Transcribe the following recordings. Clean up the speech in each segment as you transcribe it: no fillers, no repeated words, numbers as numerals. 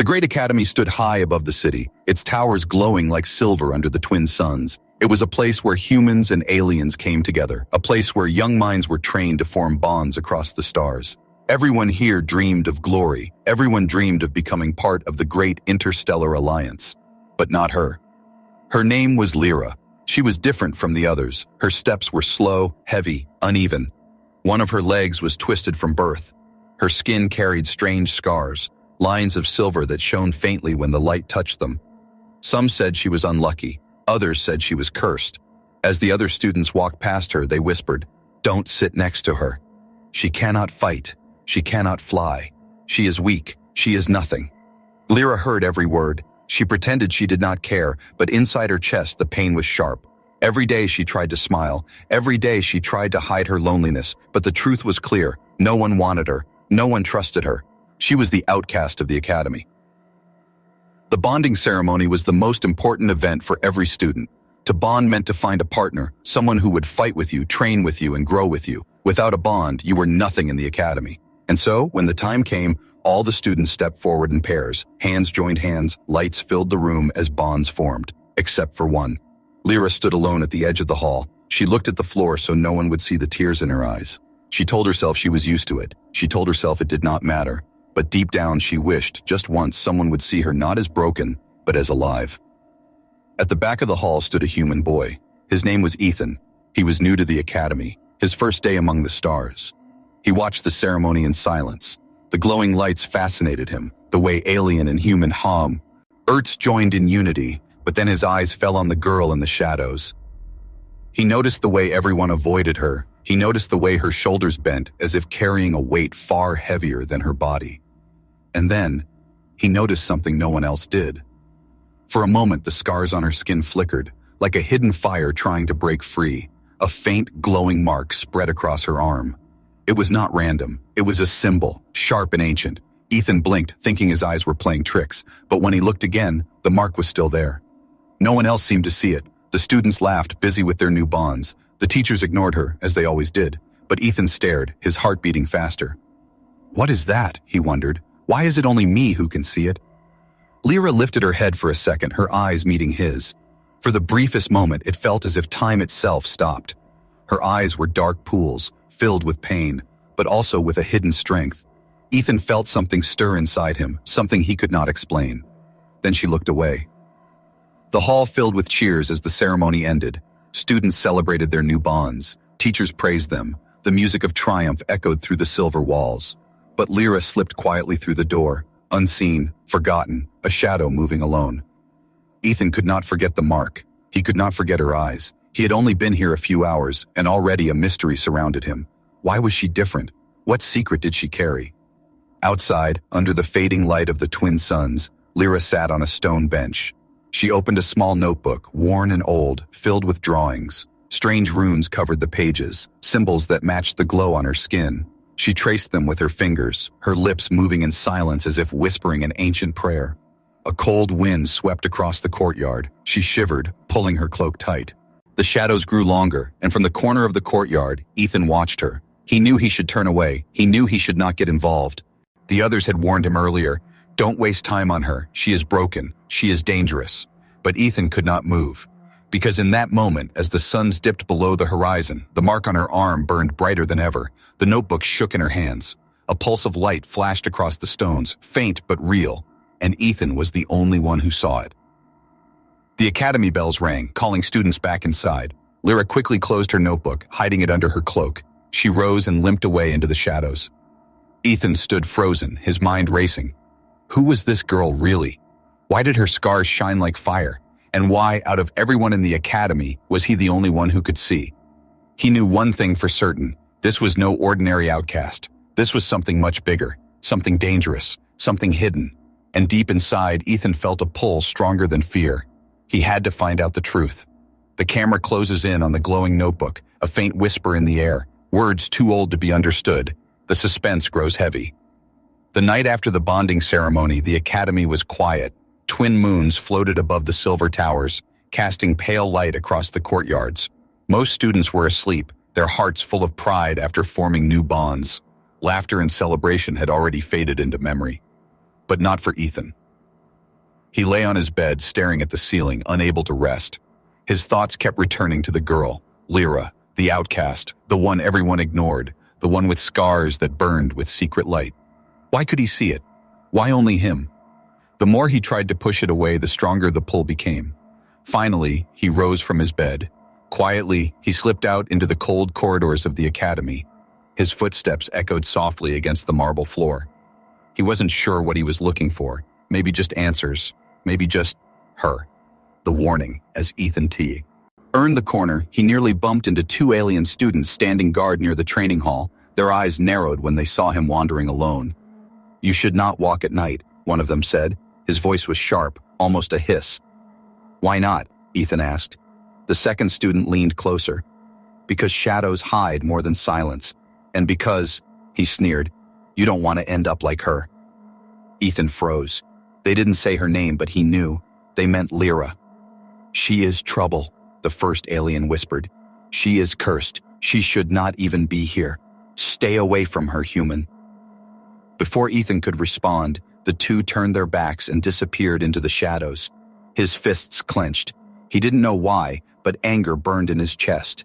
The great academy stood high above the city, its towers glowing like silver under the twin suns. It was a place where humans and aliens came together, a place where young minds were trained to form bonds across the stars. Everyone here dreamed of glory. Everyone dreamed of becoming part of the great interstellar alliance. But not her. Her name was Lyra. She was different from the others. Her steps were slow, heavy, uneven. One of her legs was twisted from birth. Her skin carried strange scars, lines of silver that shone faintly when the light touched them. Some said she was unlucky. Others said she was cursed. As the other students walked past her, they whispered, "Don't sit next to her. She cannot fight. She cannot fly. She is weak. She is nothing." Lyra heard every word. She pretended she did not care, but inside her chest the pain was sharp. Every day she tried to smile. Every day she tried to hide her loneliness, but the truth was clear. No one wanted her. No one trusted her. She was the outcast of the academy. The bonding ceremony was the most important event for every student. To bond meant to find a partner, someone who would fight with you, train with you, and grow with you. Without a bond, you were nothing in the academy. And so, when the time came, all the students stepped forward in pairs. Hands joined hands, lights filled the room as bonds formed, except for one. Lyra stood alone at the edge of the hall. She looked at the floor so no one would see the tears in her eyes. She told herself she was used to it. She told herself it did not matter. But deep down she wished, just once, someone would see her not as broken, but as alive. At the back of the hall stood a human boy. His name was Ethan. He was new to the academy, his first day among the stars. He watched the ceremony in silence. The glowing lights fascinated him, the way alien and human hum. Earths joined in unity, but then his eyes fell on the girl in the shadows. He noticed the way everyone avoided her. He noticed the way her shoulders bent as if carrying a weight far heavier than her body. And then, he noticed something no one else did. For a moment, the scars on her skin flickered, like a hidden fire trying to break free. A faint, glowing mark spread across her arm. It was not random. It was a symbol, sharp and ancient. Ethan blinked, thinking his eyes were playing tricks, but when he looked again, the mark was still there. No one else seemed to see it. The students laughed, busy with their new bonds. The teachers ignored her, as they always did, but Ethan stared, his heart beating faster. "What is that?" he wondered. "Why is it only me who can see it?" Lyra lifted her head for a second, her eyes meeting his. For the briefest moment, it felt as if time itself stopped. Her eyes were dark pools, filled with pain, but also with a hidden strength. Ethan felt something stir inside him, something he could not explain. Then she looked away. The hall filled with cheers as the ceremony ended. Students celebrated their new bonds. Teachers praised them. The music of triumph echoed through the silver walls. But Lyra slipped quietly through the door, unseen, forgotten, a shadow moving alone. Ethan could not forget the mark. He could not forget her eyes. He had only been here a few hours, and already a mystery surrounded him. Why was she different? What secret did she carry? Outside, under the fading light of the twin suns, Lyra sat on a stone bench. She opened a small notebook, worn and old, filled with drawings. Strange runes covered the pages, symbols that matched the glow on her skin. She traced them with her fingers, her lips moving in silence as if whispering an ancient prayer. A cold wind swept across the courtyard. She shivered, pulling her cloak tight. The shadows grew longer, and from the corner of the courtyard, Ethan watched her. He knew he should turn away. He knew he should not get involved. The others had warned him earlier, "Don't waste time on her. She is broken. She is dangerous." But Ethan could not move. Because in that moment, as the suns dipped below the horizon, the mark on her arm burned brighter than ever. The notebook shook in her hands. A pulse of light flashed across the stones, faint but real, and Ethan was the only one who saw it. The academy bells rang, calling students back inside. Lyra quickly closed her notebook, hiding it under her cloak. She rose and limped away into the shadows. Ethan stood frozen, his mind racing. Who was this girl really? Why did her scars shine like fire? And why, out of everyone in the academy, was he the only one who could see? He knew one thing for certain. This was no ordinary outcast. This was something much bigger, something dangerous, something hidden. And deep inside, Ethan felt a pull stronger than fear. He had to find out the truth. The camera closes in on the glowing notebook, a faint whisper in the air, words too old to be understood. The suspense grows heavy. The night after the bonding ceremony, the academy was quiet. Twin moons floated above the silver towers, casting pale light across the courtyards. Most students were asleep, their hearts full of pride after forming new bonds. Laughter and celebration had already faded into memory. But not for Ethan. He lay on his bed, staring at the ceiling, unable to rest. His thoughts kept returning to the girl, Lyra, the outcast, the one everyone ignored, the one with scars that burned with secret light. Why could he see it? Why only him? The more he tried to push it away, the stronger the pull became. Finally, he rose from his bed. Quietly, he slipped out into the cold corridors of the academy. His footsteps echoed softly against the marble floor. He wasn't sure what he was looking for. Maybe just answers. Maybe just her. The warning, as Ethan T. earned the corner, he nearly bumped into two alien students standing guard near the training hall. Their eyes narrowed when they saw him wandering alone. "You should not walk at night," one of them said. His voice was sharp, almost a hiss. "Why not?" Ethan asked. The second student leaned closer. "Because shadows hide more than silence. And because," he sneered, "you don't want to end up like her." Ethan froze. They didn't say her name, but he knew. They meant Lyra. "She is trouble," the first alien whispered. "She is cursed. She should not even be here. Stay away from her, human." Before Ethan could respond, the two turned their backs and disappeared into the shadows. His fists clenched. He didn't know why, but anger burned in his chest.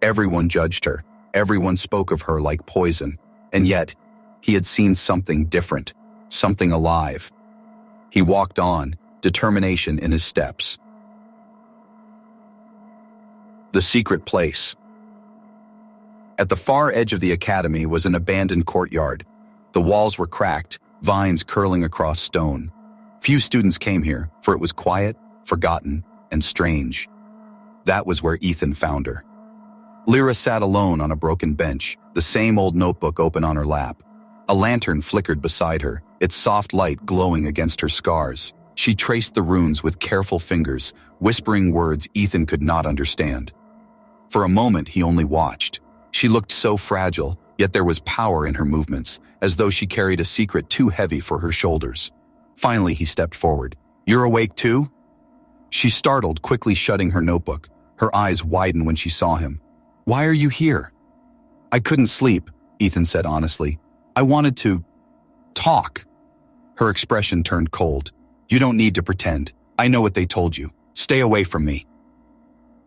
Everyone judged her. Everyone spoke of her like poison. And yet, he had seen something different, something alive. He walked on, determination in his steps. The secret place. At the far edge of the academy was an abandoned courtyard. The walls were cracked, vines curling across stone. Few students came here, for it was quiet, forgotten, and strange. That was where Ethan found her. Lyra sat alone on a broken bench, the same old notebook open on her lap. A lantern flickered beside her, its soft light glowing against her scars. She traced the runes with careful fingers, whispering words Ethan could not understand. For a moment, he only watched. She looked so fragile, yet there was power in her movements, as though she carried a secret too heavy for her shoulders. Finally, he stepped forward. "You're awake too?" She startled, quickly shutting her notebook. Her eyes widened when she saw him. "Why are you here?" "I couldn't sleep," Ethan said honestly. "I wanted to talk." Her expression turned cold. "You don't need to pretend. I know what they told you. Stay away from me."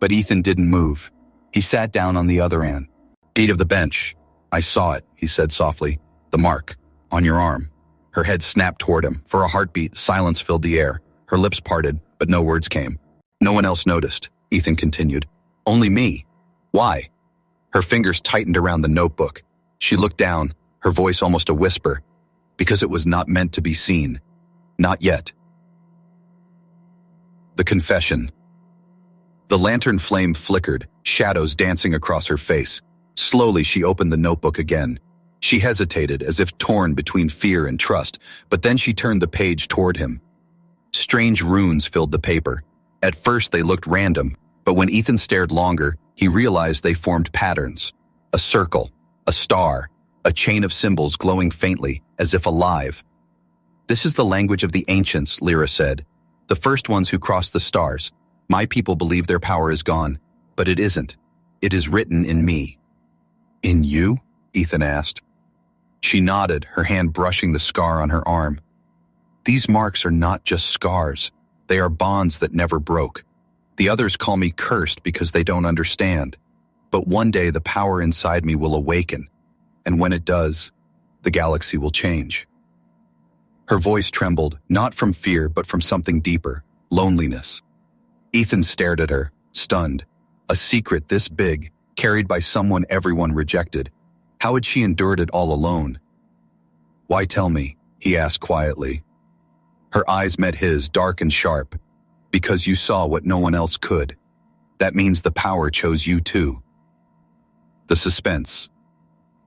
But Ethan didn't move. He sat down on the other end. "Feet of the bench." "I saw it," he said softly. "The mark. On your arm." Her head snapped toward him. For a heartbeat, silence filled the air. Her lips parted, but no words came. "No one else noticed," Ethan continued. "Only me. Why?" Her fingers tightened around the notebook. She looked down, her voice almost a whisper. "Because it was not meant to be seen. Not yet." The confession. The lantern flame flickered, shadows dancing across her face. Slowly, she opened the notebook again. She hesitated, as if torn between fear and trust, but then she turned the page toward him. Strange runes filled the paper. At first, they looked random, but when Ethan stared longer, he realized they formed patterns. A circle, a star, a chain of symbols glowing faintly, as if alive. "This is the language of the ancients," Lyra said. "The first ones who crossed the stars. My people believe their power is gone, but it isn't. It is written in me." "In you?" Ethan asked. She nodded, her hand brushing the scar on her arm. "These marks are not just scars. They are bonds that never broke. The others call me cursed because they don't understand. But one day the power inside me will awaken, and when it does, the galaxy will change." Her voice trembled, not from fear but from something deeper, loneliness. Ethan stared at her, stunned. A secret this big, carried by someone everyone rejected. How had she endured it all alone? "Why tell me?" he asked quietly. Her eyes met his, dark and sharp. "Because you saw what no one else could. That means the power chose you too." The suspense.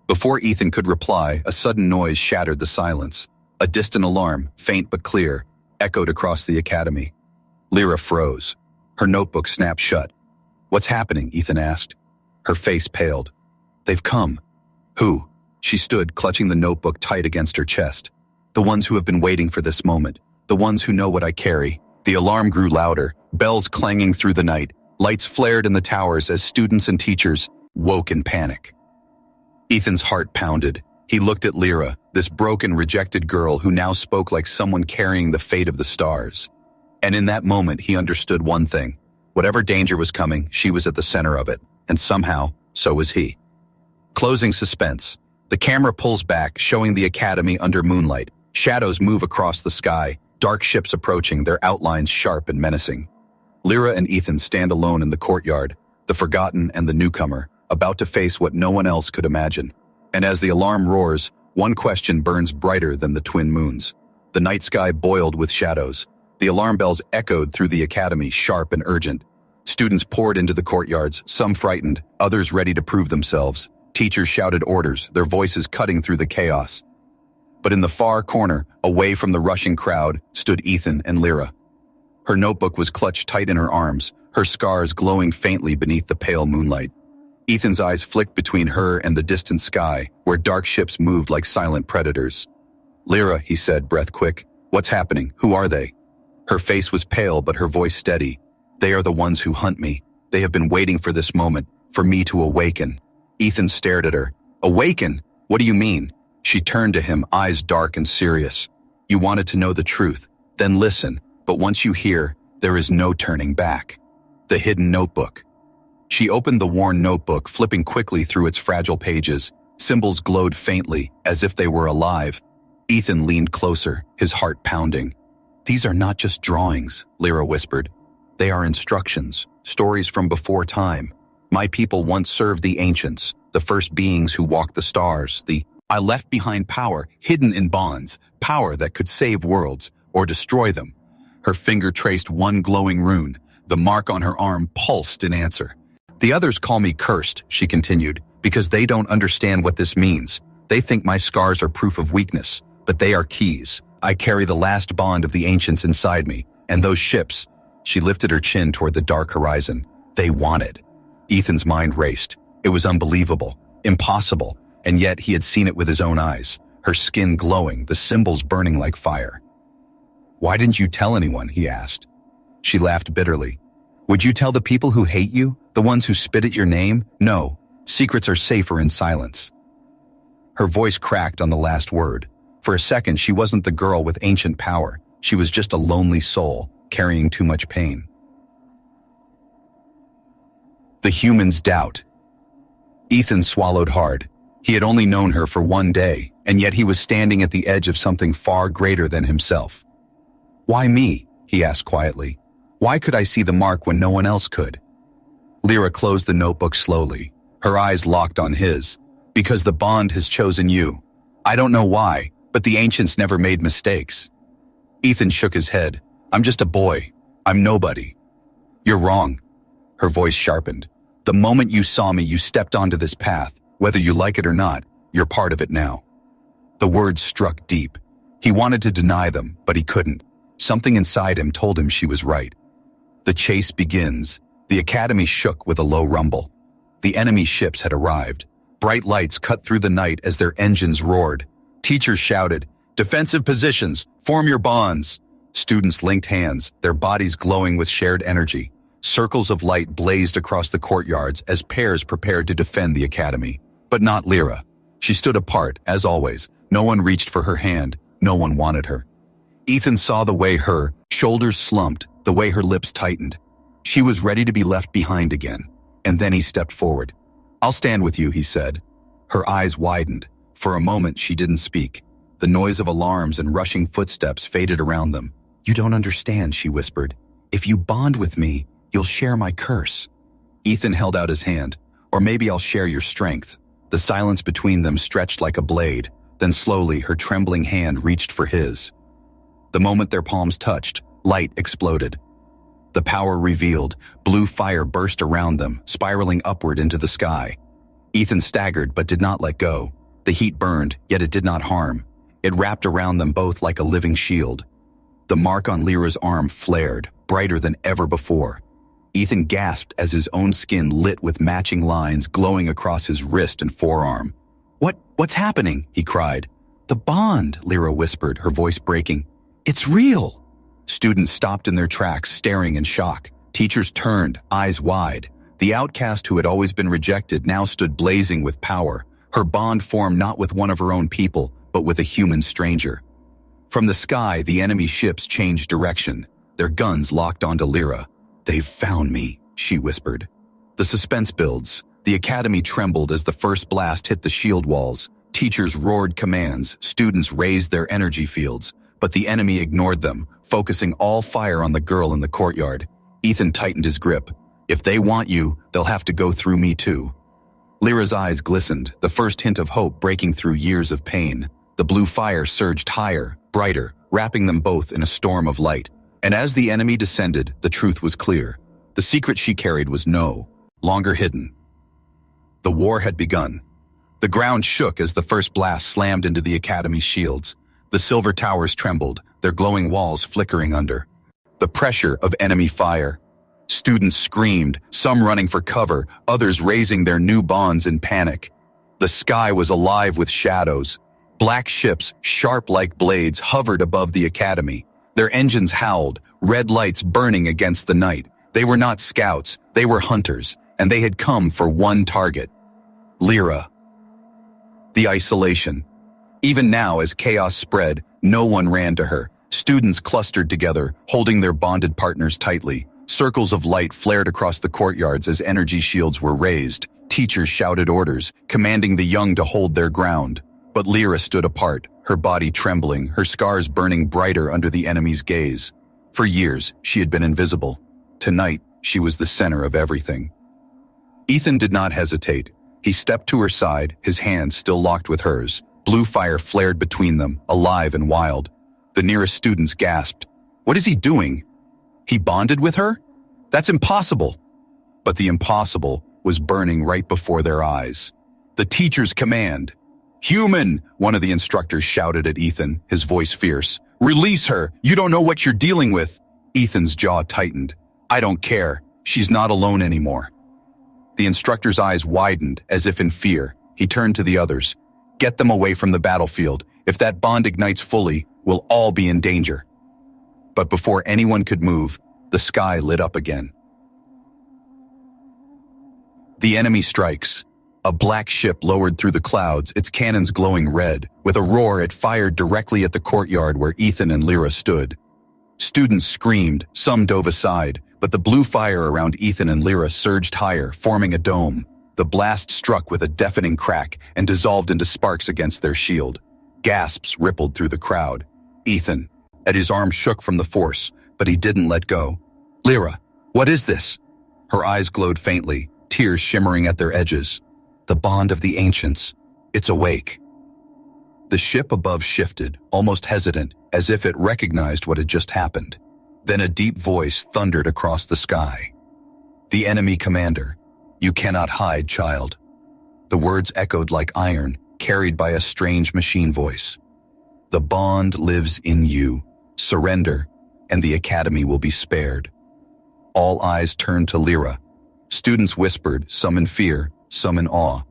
Before Ethan could reply, a sudden noise shattered the silence. A distant alarm, faint but clear, echoed across the academy. Lyra froze. Her notebook snapped shut. "What's happening?" Ethan asked. Her face paled. "They've come." "Who?" She stood, clutching the notebook tight against her chest. "The ones who have been waiting for this moment. The ones who know what I carry." The alarm grew louder, bells clanging through the night. Lights flared in the towers as students and teachers woke in panic. Ethan's heart pounded. He looked at Lyra, this broken, rejected girl who now spoke like someone carrying the fate of the stars. And in that moment, he understood one thing. Whatever danger was coming, she was at the center of it, and somehow, so was he. Closing suspense. The camera pulls back, showing the academy under moonlight. Shadows move across the sky, dark ships approaching, their outlines sharp and menacing. Lyra and Ethan stand alone in the courtyard, the forgotten and the newcomer, about to face what no one else could imagine. And as the alarm roars, one question burns brighter than the twin moons. The night sky boiled with shadows. The alarm bells echoed through the academy, sharp and urgent. Students poured into the courtyards, some frightened, others ready to prove themselves. Teachers shouted orders, their voices cutting through the chaos. But in the far corner, away from the rushing crowd, stood Ethan and Lyra. Her notebook was clutched tight in her arms, her scars glowing faintly beneath the pale moonlight. Ethan's eyes flicked between her and the distant sky, where dark ships moved like silent predators. "Lyra," he said, breath quick. "What's happening? Who are they?" Her face was pale, but her voice steady. "They are the ones who hunt me. They have been waiting for this moment, for me to awaken." Ethan stared at her. "Awaken? What do you mean?" She turned to him, eyes dark and serious. "You wanted to know the truth. Then listen. But once you hear, there is no turning back." The hidden notebook. She opened the worn notebook, flipping quickly through its fragile pages. Symbols glowed faintly, as if they were alive. Ethan leaned closer, his heart pounding. "These are not just drawings," Lyra whispered. "They are instructions, stories from before time. My people once served the ancients, the first beings who walked the stars. I left behind power, hidden in bonds, power that could save worlds or destroy them." Her finger traced one glowing rune. The mark on her arm pulsed in answer. "The others call me cursed," she continued, "because they don't understand what this means. They think my scars are proof of weakness, but they are keys. I carry the last bond of the ancients inside me, and those ships," she lifted her chin toward the dark horizon, "they wanted." Ethan's mind raced. It was unbelievable, impossible, and yet he had seen it with his own eyes, her skin glowing, the symbols burning like fire. "Why didn't you tell anyone?" he asked. She laughed bitterly. "Would you tell the people who hate you, the ones who spit at your name? No, secrets are safer in silence." Her voice cracked on the last word. For a second, she wasn't the girl with ancient power. She was just a lonely soul, carrying too much pain. The human's doubt. Ethan swallowed hard. He had only known her for one day, and yet he was standing at the edge of something far greater than himself. "Why me?" he asked quietly. "Why could I see the mark when no one else could?" Lyra closed the notebook slowly, her eyes locked on his. "Because the bond has chosen you. I don't know why, but the ancients never made mistakes." Ethan shook his head. "I'm just a boy. I'm nobody." "You're wrong." Her voice sharpened. "The moment you saw me, you stepped onto this path. Whether you like it or not, you're part of it now." The words struck deep. He wanted to deny them, but he couldn't. Something inside him told him she was right. The chase begins. The academy shook with a low rumble. The enemy ships had arrived. Bright lights cut through the night as their engines roared. Teachers shouted, "Defensive positions, form your bonds." Students linked hands, their bodies glowing with shared energy. Circles of light blazed across the courtyards as pairs prepared to defend the academy. But not Lyra. She stood apart, as always. No one reached for her hand. No one wanted her. Ethan saw the way her shoulders slumped, the way her lips tightened. She was ready to be left behind again. And then he stepped forward. "I'll stand with you," he said. Her eyes widened. For a moment, she didn't speak. The noise of alarms and rushing footsteps faded around them. "You don't understand," she whispered. "If you bond with me, you'll share my curse." Ethan held out his hand. "Or maybe I'll share your strength." The silence between them stretched like a blade. Then slowly, her trembling hand reached for his. The moment their palms touched, light exploded. The power revealed. Blue fire burst around them, spiraling upward into the sky. Ethan staggered but did not let go. The heat burned, yet it did not harm. It wrapped around them both like a living shield. The mark on Lyra's arm flared, brighter than ever before. Ethan gasped as his own skin lit with matching lines glowing across his wrist and forearm. What's happening?" he cried. "The bond," Lyra whispered, her voice breaking. "It's real." Students stopped in their tracks, staring in shock. Teachers turned, eyes wide. The outcast who had always been rejected now stood blazing with power. Her bond formed not with one of her own people, but with a human stranger. From the sky, the enemy ships changed direction. their guns locked onto Lyra. "They've found me," she whispered. The suspense builds. The academy trembled as the first blast hit the shield walls. Teachers roared commands, students raised their energy fields, but the enemy ignored them, focusing all fire on the girl in the courtyard. Ethan tightened his grip. "If they want you, they'll have to go through me too." Lyra's eyes glistened, the first hint of hope breaking through years of pain. The blue fire surged higher, brighter, wrapping them both in a storm of light. And as the enemy descended, the truth was clear. The secret she carried was no longer hidden. The war had begun. The ground shook as the first blast slammed into the academy's shields. The silver towers trembled, their glowing walls flickering under the pressure of enemy fire. Students screamed, some running for cover, others raising their new bonds in panic. The sky was alive with shadows. Black ships, sharp like blades, hovered above the academy. Their engines howled, red lights burning against the night. They were not scouts, they were hunters, and they had come for one target: Lyra. The isolation. Even now, as chaos spread, no one ran to her. Students clustered together, holding their bonded partners tightly. Circles of light flared across the courtyards as energy shields were raised. Teachers shouted orders, commanding the young to hold their ground. But Lyra stood apart, her body trembling, her scars burning brighter under the enemy's gaze. For years, she had been invisible. Tonight, she was the center of everything. Ethan did not hesitate. He stepped to her side, his hand still locked with hers. Blue fire flared between them, alive and wild. The nearest students gasped. "What is he doing? He bonded with her? That's impossible." But the impossible was burning right before their eyes. The teacher's command. "Human!" one of the instructors shouted at Ethan, his voice fierce. "Release her! You don't know what you're dealing with!" Ethan's jaw tightened. "I don't care. She's not alone anymore." The instructor's eyes widened, as if in fear. He turned to the others. "Get them away from the battlefield. If that bond ignites fully, we'll all be in danger." But before anyone could move, the sky lit up again. The enemy strikes. A black ship lowered through the clouds, its cannons glowing red. With a roar, it fired directly at the courtyard where Ethan and Lyra stood. Students screamed, some dove aside, but the blue fire around Ethan and Lyra surged higher, forming a dome. The blast struck with a deafening crack and dissolved into sparks against their shield. Gasps rippled through the crowd. Ethan, at his arm shook from the force, but he didn't let go. "Lyra, what is this?" Her eyes glowed faintly, tears shimmering at their edges. "The bond of the ancients. It's awake." The ship above shifted, almost hesitant, as if it recognized what had just happened. Then a deep voice thundered across the sky. "The enemy commander. You cannot hide, child." The words echoed like iron, carried by a strange machine voice. "The bond lives in you. Surrender, and the academy will be spared." All eyes turned to Lyra. Students whispered, some in fear, some in awe.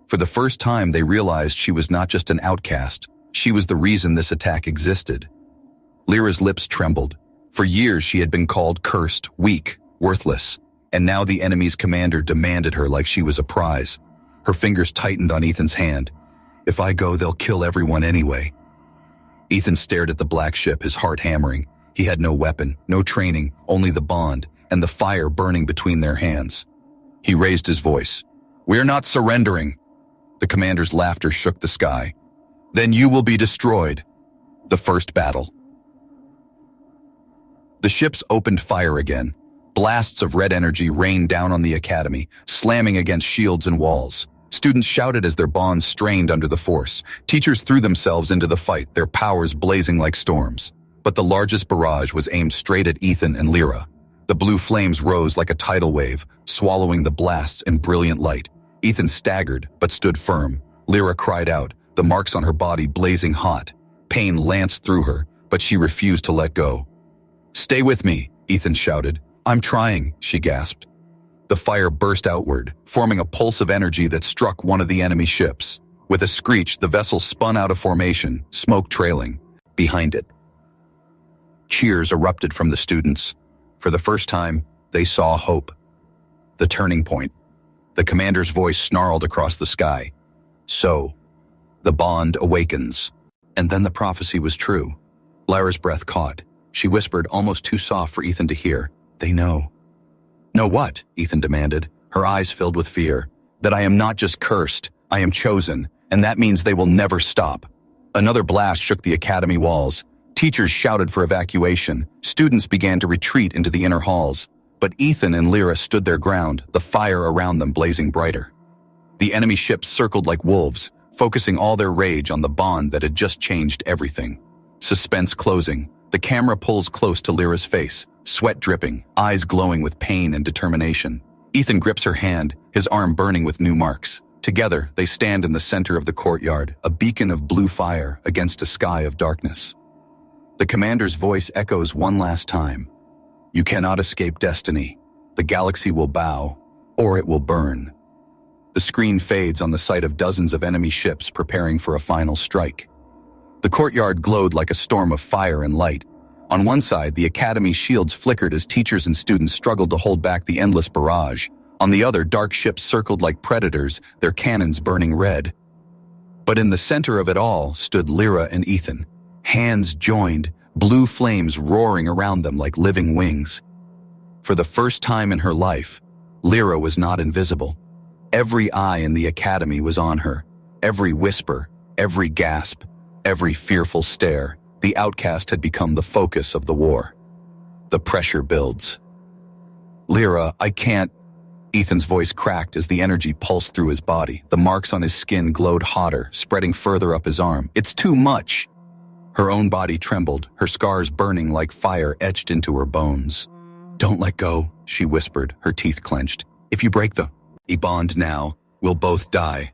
For the first time, they realized she was not just an outcast. She was the reason this attack existed. Lyra's lips trembled. For years, she had been called cursed, weak, worthless. And now the enemy's commander demanded her like she was a prize. Her fingers tightened on Ethan's hand. "If I go, they'll kill everyone anyway." Ethan stared at the black ship, his heart hammering. He had no weapon, no training, only the bond, and the fire burning between their hands. He raised his voice. "We're not surrendering." The commander's laughter shook the sky. "Then you will be destroyed." The first battle. The ships opened fire again. Blasts of red energy rained down on the academy, slamming against shields and walls. Students shouted as their bonds strained under the force. Teachers threw themselves into the fight, their powers blazing like storms. But the largest barrage was aimed straight at Ethan and Lyra. The blue flames rose like a tidal wave, swallowing the blasts in brilliant light. Ethan staggered, but stood firm. Lyra cried out, the marks on her body blazing hot. Pain lanced through her, but she refused to let go. "Stay with me," Ethan shouted. "I'm trying," she gasped. The fire burst outward, forming a pulse of energy that struck one of the enemy ships. With a screech, the vessel spun out of formation, smoke trailing. Behind it, cheers erupted from the students. For the first time, they saw hope. The turning point. The commander's voice snarled across the sky. "So, the bond awakens." And then the prophecy was true. Lyra's breath caught. she whispered, almost too soft for Ethan to hear. They know. Know what? Ethan demanded, her eyes filled with fear. That I am not just cursed, I am chosen, and that means they will never stop. Another blast shook the academy walls. Teachers shouted for evacuation. Students began to retreat into the inner halls. But Ethan and Lyra stood their ground, the fire around them blazing brighter. The enemy ships circled like wolves, focusing all their rage on the bond that had just changed everything. Suspense closing. The camera pulls close to Lyra's face, sweat dripping, eyes glowing with pain and determination. Ethan grips her hand, his arm burning with new marks. Together, they stand in the center of the courtyard, a beacon of blue fire against a sky of darkness. The commander's voice echoes one last time. You cannot escape destiny. The galaxy will bow, or it will burn. The screen fades on the sight of dozens of enemy ships preparing for a final strike. The courtyard glowed like a storm of fire and light. On one side, the academy's shields flickered as teachers and students struggled to hold back the endless barrage. On the other, dark ships circled like predators, their cannons burning red. But in the center of it all stood Lyra and Ethan, hands joined, blue flames roaring around them like living wings. For the first time in her life, Lyra was not invisible. Every eye in the academy was on her. Every whisper, every gasp, every fearful stare. The outcast had become the focus of the war. The pressure builds. Lyra, I can't. Ethan's voice cracked as the energy pulsed through his body. The marks on his skin glowed hotter, spreading further up his arm. It's too much. Her own body trembled, her scars burning like fire etched into her bones. Don't let go, she whispered, her teeth clenched. If you break the bond now, we'll both die.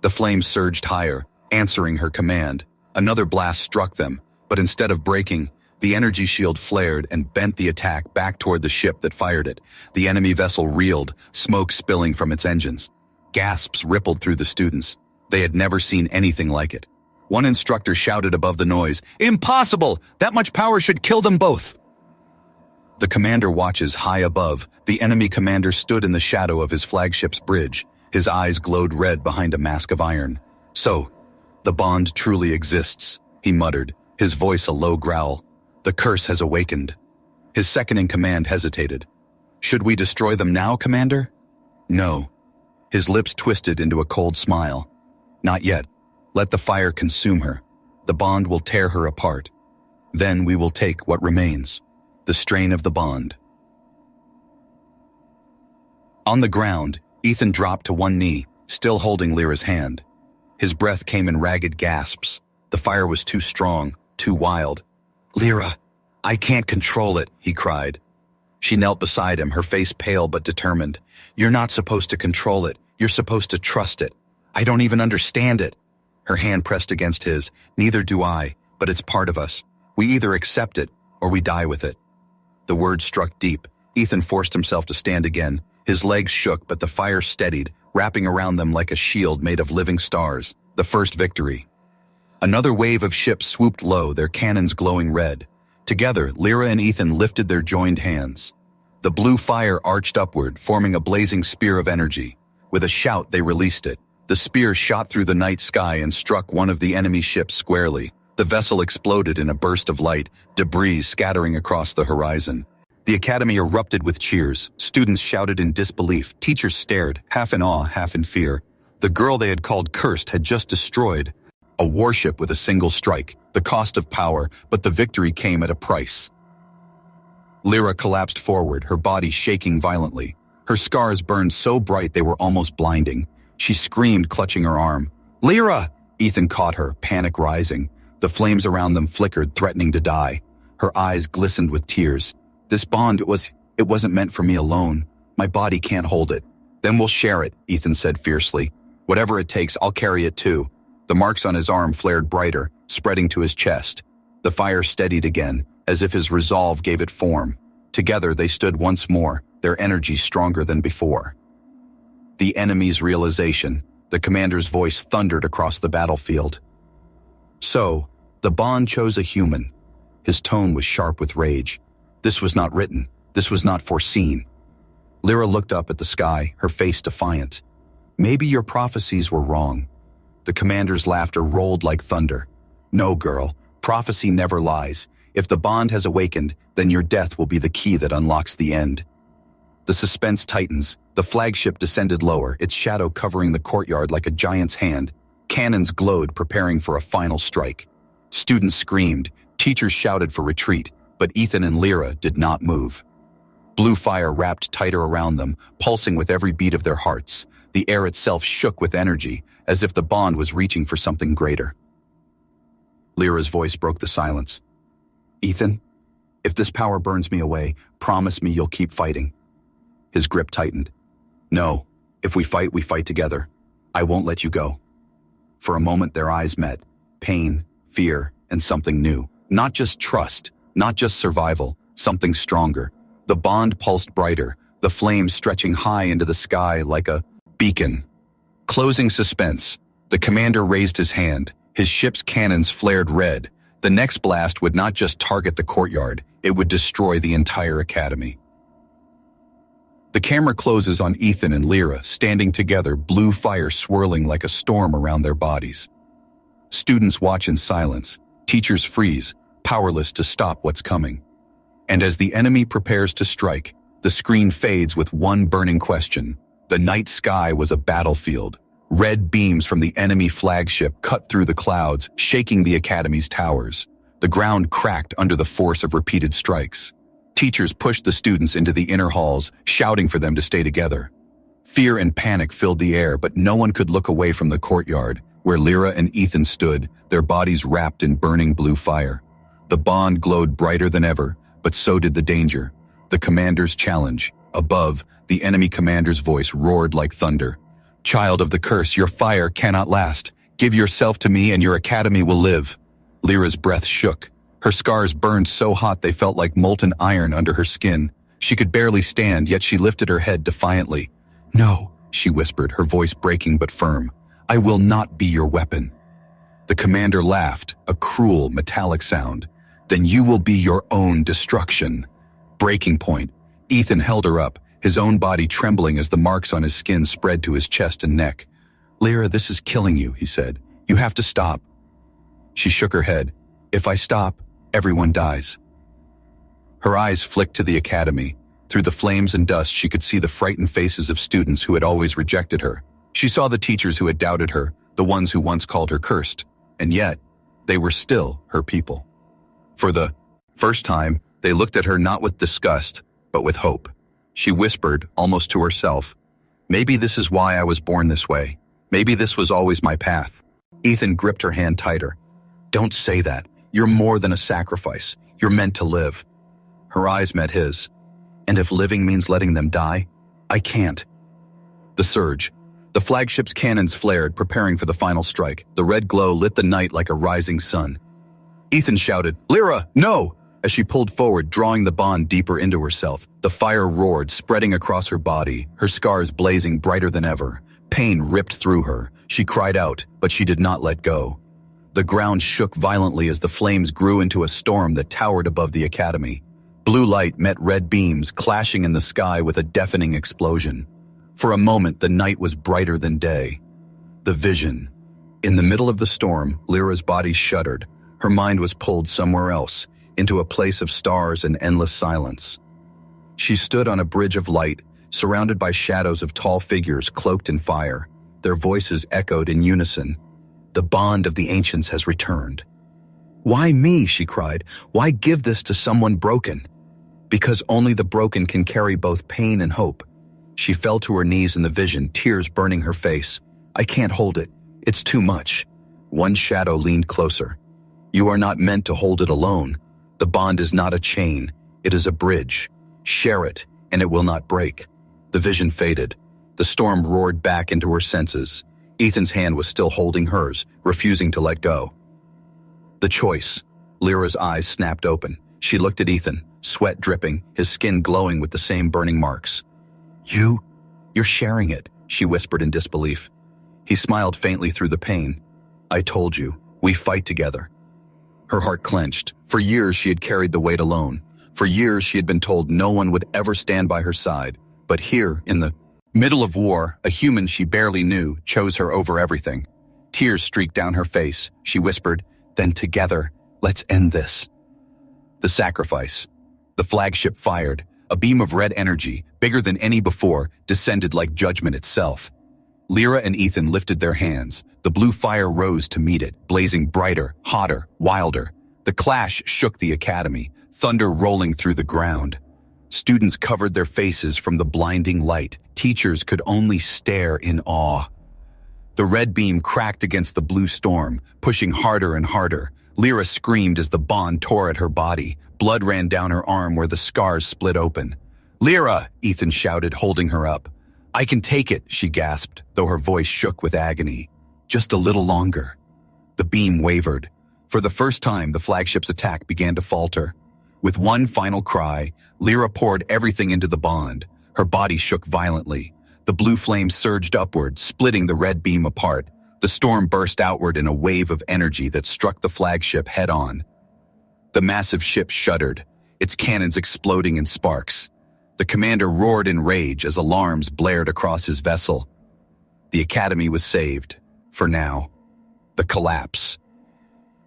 The flames surged higher, answering her command. Another blast struck them, but instead of breaking, the energy shield flared and bent the attack back toward the ship that fired it. The enemy vessel reeled, smoke spilling from its engines. Gasps rippled through the students. They had never seen anything like it. One instructor shouted above the noise, "Impossible! That much power should kill them both!" The commander watches high above. The enemy commander stood in the shadow of his flagship's bridge. His eyes glowed red behind a mask of iron. So, the bond truly exists, he muttered, his voice a low growl. The curse has awakened. His second-in-command hesitated. Should we destroy them now, Commander? No. His lips twisted into a cold smile. Not yet. Let the fire consume her. The bond will tear her apart. Then we will take what remains. The strain of the bond. On the ground, Ethan dropped to one knee, still holding Lyra's hand. His breath came in ragged gasps. The fire was too strong, too wild. Lyra, I can't control it, he cried. She knelt beside him, her face pale but determined. You're not supposed to control it. You're supposed to trust it. I don't even understand it. Her hand pressed against his. Neither do I, but it's part of us. We either accept it or we die with it. The words struck deep. Ethan forced himself to stand again. His legs shook, but the fire steadied, wrapping around them like a shield made of living stars. The first victory. Another wave of ships swooped low, their cannons glowing red. Together, Lyra and Ethan lifted their joined hands. The blue fire arched upward, forming a blazing spear of energy. With a shout, they released it. The spear shot through the night sky and struck one of the enemy ships squarely. The vessel exploded in a burst of light, debris scattering across the horizon. The academy erupted with cheers. Students shouted in disbelief. Teachers stared, half in awe, half in fear. The girl they had called cursed had just destroyed a warship with a single strike, the cost of power, but the victory came at a price. Lyra collapsed forward, her body shaking violently. Her scars burned so bright they were almost blinding. She screamed, clutching her arm. Lyra! Ethan caught her, panic rising. The flames around them flickered, threatening to die. Her eyes glistened with tears. This bond, it wasn't meant for me alone. My body can't hold it. Then we'll share it, Ethan said fiercely. Whatever it takes, I'll carry it too. The marks on his arm flared brighter, spreading to his chest. The fire steadied again, as if his resolve gave it form. Together they stood once more, their energy stronger than before. The enemy's realization, the commander's voice thundered across the battlefield. So, the bond chose a human. His tone was sharp with rage. This was not written. This was not foreseen. Lyra looked up at the sky, her face defiant. Maybe your prophecies were wrong. The commander's laughter rolled like thunder. No, girl, prophecy never lies. If the bond has awakened, then your death will be the key that unlocks the end. The suspense tightens. The flagship descended lower, its shadow covering the courtyard like a giant's hand. Cannons glowed, preparing for a final strike. Students screamed, teachers shouted for retreat, but Ethan and Lyra did not move. Blue fire wrapped tighter around them, pulsing with every beat of their hearts. The air itself shook with energy, as if the bond was reaching for something greater. Lyra's voice broke the silence. "Ethan, if this power burns me away, promise me you'll keep fighting." His grip tightened. "No, if we fight together. I won't let you go." For a moment their eyes met. Pain, fear, and something new. Not just trust, not just survival, something stronger. The bond pulsed brighter, the flames stretching high into the sky like a beacon. Closing suspense. The commander raised his hand. His ship's cannons flared red. The next blast would not just target the courtyard, it would destroy the entire academy. The camera closes on Ethan and Lyra, standing together, blue fire swirling like a storm around their bodies. Students watch in silence. Teachers freeze, powerless to stop what's coming. And as the enemy prepares to strike, the screen fades with one burning question. The night sky was a battlefield. Red beams from the enemy flagship cut through the clouds, shaking the academy's towers. The ground cracked under the force of repeated strikes. Teachers pushed the students into the inner halls, shouting for them to stay together. Fear and panic filled the air, but no one could look away from the courtyard, where Lyra and Ethan stood, their bodies wrapped in burning blue fire. The bond glowed brighter than ever, but so did the danger. The commander's challenge. Above, the enemy commander's voice roared like thunder. "Child of the curse, your fire cannot last. Give yourself to me and your academy will live." Lyra's breath shook. Her scars burned so hot they felt like molten iron under her skin. She could barely stand, yet she lifted her head defiantly. "No," she whispered, her voice breaking but firm. "I will not be your weapon." The commander laughed, a cruel, metallic sound. "Then you will be your own destruction." Breaking point. Ethan held her up, his own body trembling as the marks on his skin spread to his chest and neck. "Lyra, this is killing you," he said. "You have to stop." She shook her head. "If I stop, everyone dies." Her eyes flicked to the academy. Through the flames and dust, she could see the frightened faces of students who had always rejected her. She saw the teachers who had doubted her, the ones who once called her cursed. And yet, they were still her people. For the first time, they looked at her not with disgust, but with hope. She whispered, almost to herself, "Maybe this is why I was born this way. Maybe this was always my path." Ethan gripped her hand tighter. "Don't say that. You're more than a sacrifice. You're meant to live." Her eyes met his. "And if living means letting them die, I can't." The surge. The flagship's cannons flared, preparing for the final strike. The red glow lit the night like a rising sun. Ethan shouted, "Lyra, no!" As she pulled forward, drawing the bond deeper into herself. The fire roared, spreading across her body, her scars blazing brighter than ever. Pain ripped through her. She cried out, but she did not let go. The ground shook violently as the flames grew into a storm that towered above the academy. Blue light met red beams, clashing in the sky with a deafening explosion. For a moment, the night was brighter than day. The vision. In the middle of the storm, Lyra's body shuddered. Her mind was pulled somewhere else, into a place of stars and endless silence. She stood on a bridge of light, surrounded by shadows of tall figures cloaked in fire. Their voices echoed in unison. "The bond of the ancients has returned." "Why me?" she cried. "Why give this to someone broken?" "Because only the broken can carry both pain and hope." She fell to her knees in the vision, tears burning her face. "I can't hold it. It's too much." One shadow leaned closer. "You are not meant to hold it alone. The bond is not a chain. It is a bridge. Share it, and it will not break." The vision faded. The storm roared back into her senses. Ethan's hand was still holding hers, refusing to let go. The choice. Lyra's eyes snapped open. She looked at Ethan, sweat dripping, his skin glowing with the same burning marks. You're sharing it," she whispered in disbelief. He smiled faintly through the pain. "I told you, we fight together." Her heart clenched. For years she had carried the weight alone. For years she had been told no one would ever stand by her side. But here, in the middle of war, a human she barely knew chose her over everything. Tears streaked down her face. She whispered, "Then together, let's end this." The sacrifice. The flagship fired. A beam of red energy, bigger than any before, descended like judgment itself. Lyra and Ethan lifted their hands. The blue fire rose to meet it, blazing brighter, hotter, wilder. The clash shook the academy, thunder rolling through the ground. Students covered their faces from the blinding light. Teachers could only stare in awe. The red beam cracked against the blue storm, pushing harder and harder. Lyra screamed as the bond tore at her body. Blood ran down her arm where the scars split open. "Lyra!" Ethan shouted, holding her up. "I can take it," she gasped, though her voice shook with agony. "Just a little longer." The beam wavered. For the first time, the flagship's attack began to falter. With one final cry, Lyra poured everything into the bond. Her body shook violently. The blue flame surged upward, splitting the red beam apart. The storm burst outward in a wave of energy that struck the flagship head-on. The massive ship shuddered, its cannons exploding in sparks. The commander roared in rage as alarms blared across his vessel. The academy was saved, for now. The collapse.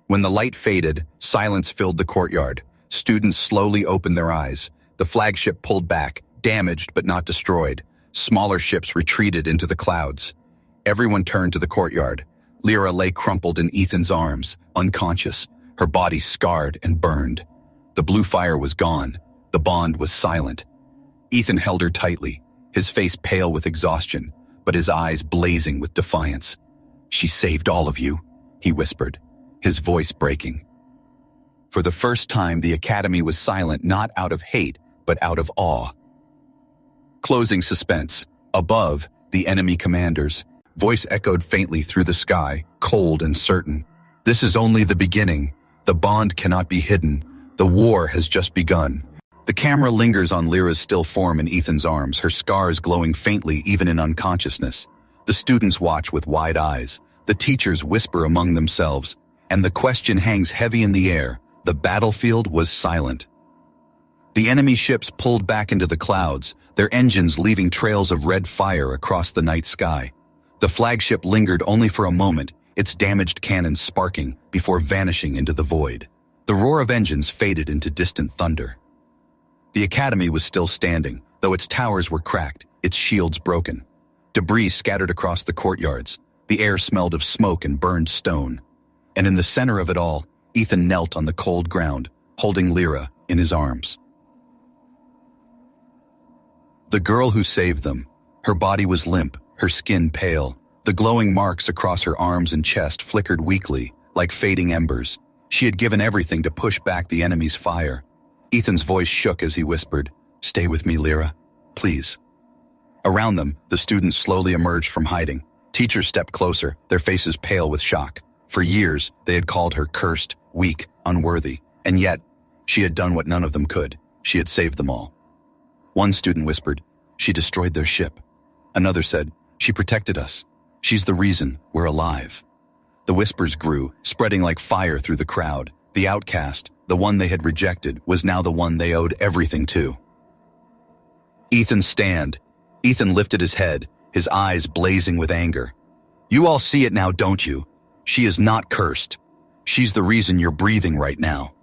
When the light faded, silence filled the courtyard. Students slowly opened their eyes. The flagship pulled back, damaged but not destroyed. Smaller ships retreated into the clouds. Everyone turned to the courtyard. Lyra lay crumpled in Ethan's arms, unconscious, her body scarred and burned. The blue fire was gone. The bond was silent. Ethan held her tightly, his face pale with exhaustion, but his eyes blazing with defiance. "She saved all of you," he whispered, his voice breaking. For the first time, the academy was silent not out of hate, but out of awe. Closing suspense. Above, the enemy commanders. Voice echoed faintly through the sky, cold and certain. "This is only the beginning. The bond cannot be hidden. The war has just begun." The camera lingers on Lyra's still form in Ethan's arms, her scars glowing faintly even in unconsciousness. The students watch with wide eyes. The teachers whisper among themselves. And the question hangs heavy in the air. The battlefield was silent. The enemy ships pulled back into the clouds, their engines leaving trails of red fire across the night sky. The flagship lingered only for a moment, its damaged cannons sparking before vanishing into the void. The roar of engines faded into distant thunder. The academy was still standing, though its towers were cracked, its shields broken. Debris scattered across the courtyards. The air smelled of smoke and burned stone. And in the center of it all, Ethan knelt on the cold ground, holding Lyra in his arms. The girl who saved them. Her body was limp, her skin pale. The glowing marks across her arms and chest flickered weakly, like fading embers. She had given everything to push back the enemy's fire. Ethan's voice shook as he whispered, "Stay with me, Lyra, please." Around them, the students slowly emerged from hiding. Teachers stepped closer, their faces pale with shock. For years, they had called her cursed, weak, unworthy, and yet, she had done what none of them could. She had saved them all. One student whispered, "She destroyed their ship." Another said, "She protected us. She's the reason we're alive." The whispers grew, spreading like fire through the crowd. The outcast, the one they had rejected, was now the one they owed everything to. Ethan lifted his head, his eyes blazing with anger. "You all see it now, don't you? She is not cursed. She's the reason you're breathing right now."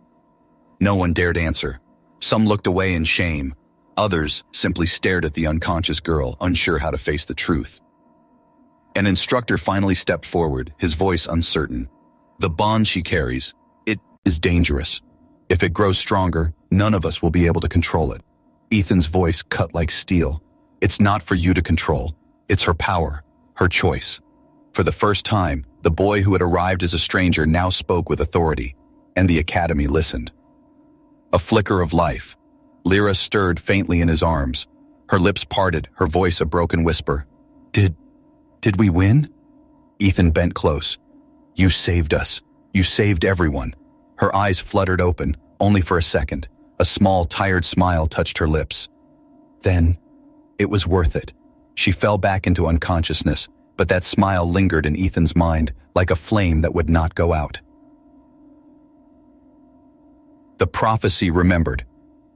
No one dared answer. Some looked away in shame. Others simply stared at the unconscious girl, unsure how to face the truth. An instructor finally stepped forward, his voice uncertain. "The bond she carries, it is dangerous. If it grows stronger, none of us will be able to control it." Ethan's voice cut like steel. "It's not for you to control. It's her power, her choice." For the first time, the boy who had arrived as a stranger now spoke with authority, and the academy listened. A flicker of life. Lyra stirred faintly in his arms. Her lips parted, her voice a broken whisper. Did we win?" Ethan bent close. "You saved us. You saved everyone." Her eyes fluttered open, only for a second. A small, tired smile touched her lips. Then, it was worth it. She fell back into unconsciousness, but that smile lingered in Ethan's mind like a flame that would not go out. The prophecy remembered.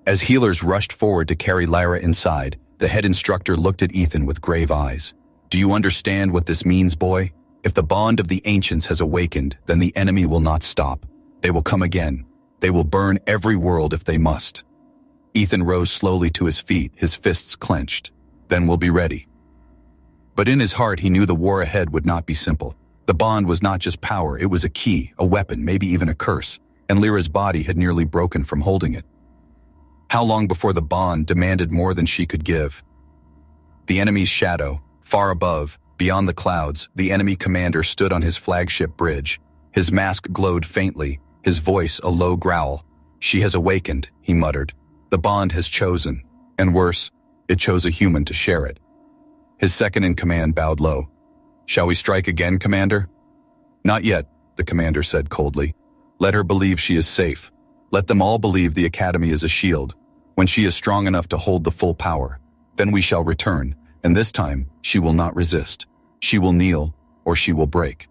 As healers rushed forward to carry Lyra inside, the head instructor looked at Ethan with grave eyes. "Do you understand what this means, boy? If the bond of the ancients has awakened, then the enemy will not stop. They will come again. They will burn every world if they must. Ethan rose slowly to his feet, his fists clenched. Then we'll be ready. But in his heart, he knew the war ahead would not be simple. The bond was not just power, it was a key, a weapon, maybe even a curse, and Lyra's body had nearly broken from holding it. How long before the bond demanded more than she could give? The enemy's shadow, far above, beyond the clouds, the enemy commander stood on his flagship bridge. His mask glowed faintly, his voice a low growl. "She has awakened," he muttered. "The bond has chosen, and worse, it chose a human to share it." His second-in-command bowed low. "Shall we strike again, Commander?" "Not yet," the commander said coldly. "Let her believe she is safe. Let them all believe the Academy is a shield. When she is strong enough to hold the full power, then we shall return, and this time she will not resist. She will kneel, or she will break."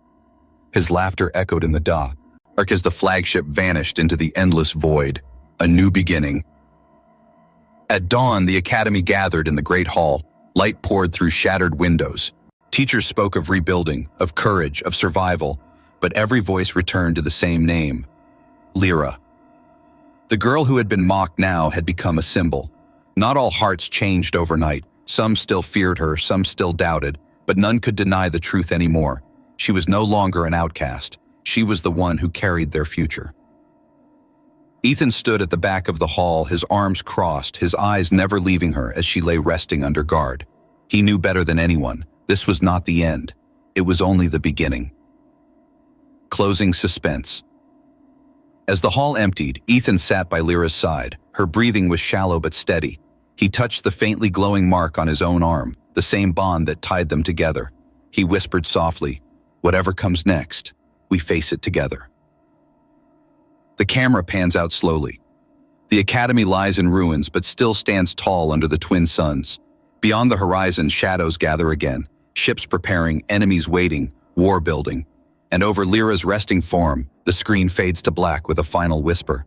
His laughter echoed in the dark as the flagship vanished into the endless void. A new beginning. At dawn, the Academy gathered in the Great Hall. Light poured through shattered windows. Teachers spoke of rebuilding, of courage, of survival, but every voice returned to the same name: Lyra. The girl who had been mocked now had become a symbol. Not all hearts changed overnight. Some still feared her, some still doubted, but none could deny the truth anymore. She was no longer an outcast. She was the one who carried their future. Ethan stood at the back of the hall, his arms crossed, his eyes never leaving her as she lay resting under guard. He knew better than anyone. This was not the end. It was only the beginning. Closing suspense. As the hall emptied, Ethan sat by Lyra's side. Her breathing was shallow but steady. He touched the faintly glowing mark on his own arm, the same bond that tied them together. He whispered softly, "Whatever comes next, we face it together." The camera pans out slowly. The Academy lies in ruins but still stands tall under the twin suns. Beyond the horizon, shadows gather again, ships preparing, enemies waiting, war building. And over Lyra's resting form, the screen fades to black with a final whisper.